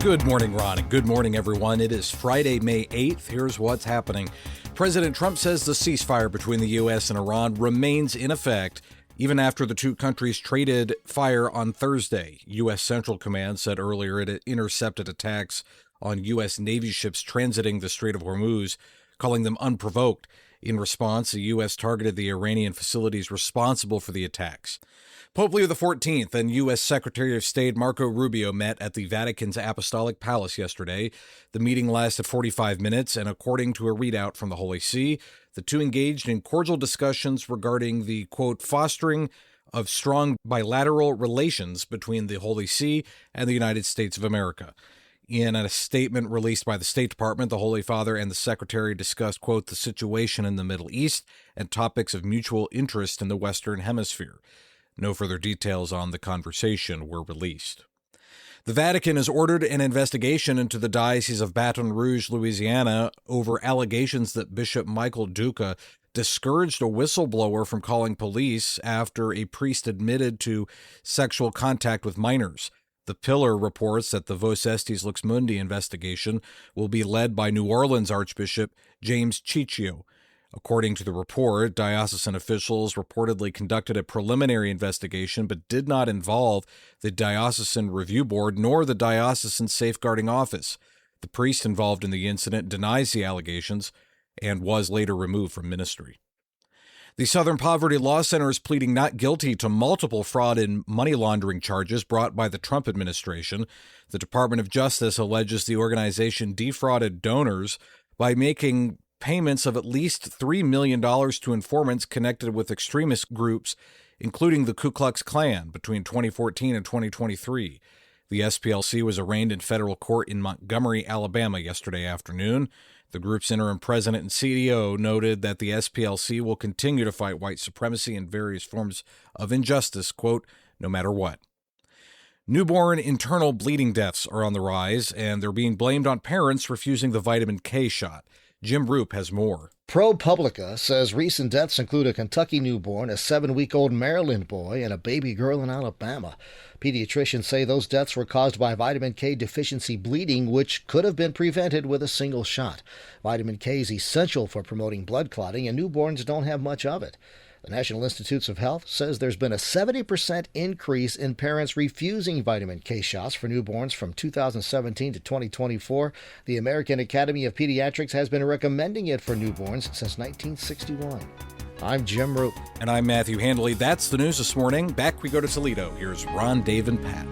Good morning, Ron, and good morning, everyone. It is Friday, May 8th. Here's what's happening. President Trump says the ceasefire between the U.S. and Iran remains in effect even after the two countries traded fire on Thursday. U.S. Central Command said earlier it had intercepted attacks on U.S. Navy ships transiting the Strait of Hormuz, calling them unprovoked. In response, the U.S. targeted the Iranian facilities responsible for the attacks. Pope Leo XIV and U.S. Secretary of State Marco Rubio met at the Vatican's Apostolic Palace yesterday. The meeting lasted 45 minutes, and according to a readout from the Holy See, the two engaged in cordial discussions regarding the, quote, fostering of strong bilateral relations between the Holy See and the United States of America. In a statement released by the State Department, the Holy Father and the Secretary discussed, quote, the situation in the Middle East and topics of mutual interest in the Western Hemisphere. No further details on the conversation were released. The Vatican has ordered an investigation into the Diocese of Baton Rouge, Louisiana, over allegations that Bishop Michael Duca discouraged a whistleblower from calling police after a priest admitted to sexual contact with minors. The Pillar reports that the Vos Estis Lux Mundi investigation will be led by New Orleans Archbishop James Ciccio. According to the report, diocesan officials reportedly conducted a preliminary investigation but did not involve the Diocesan Review Board nor the Diocesan Safeguarding Office. The priest involved in the incident denies the allegations and was later removed from ministry. The Southern Poverty Law Center is pleading not guilty to multiple fraud and money laundering charges brought by the Trump administration. The Department of Justice alleges the organization defrauded donors by making payments of at least $3 million to informants connected with extremist groups, including the Ku Klux Klan, between 2014 and 2023. The SPLC was arraigned in federal court in Montgomery, Alabama yesterday afternoon. The group's interim president and CEO noted that the SPLC will continue to fight white supremacy and various forms of injustice, quote, no matter what. Newborn internal bleeding deaths are on the rise, and they're being blamed on parents refusing the vitamin K shot. Jim Roop has more. ProPublica says recent deaths include a Kentucky newborn, a 7-week-old Maryland boy, and a baby girl in Alabama. Pediatricians say those deaths were caused by vitamin K deficiency bleeding, which could have been prevented with a single shot. Vitamin K is essential for promoting blood clotting, and newborns don't have much of it. The National Institutes of Health says there's been a 70% increase in parents refusing vitamin K shots for newborns from 2017 to 2024. The American Academy of Pediatrics has been recommending it for newborns since 1961. I'm Jim Roop. And I'm Matthew Handley. That's the news this morning. Back we go to Toledo. Here's Ron, Dave, and Pat.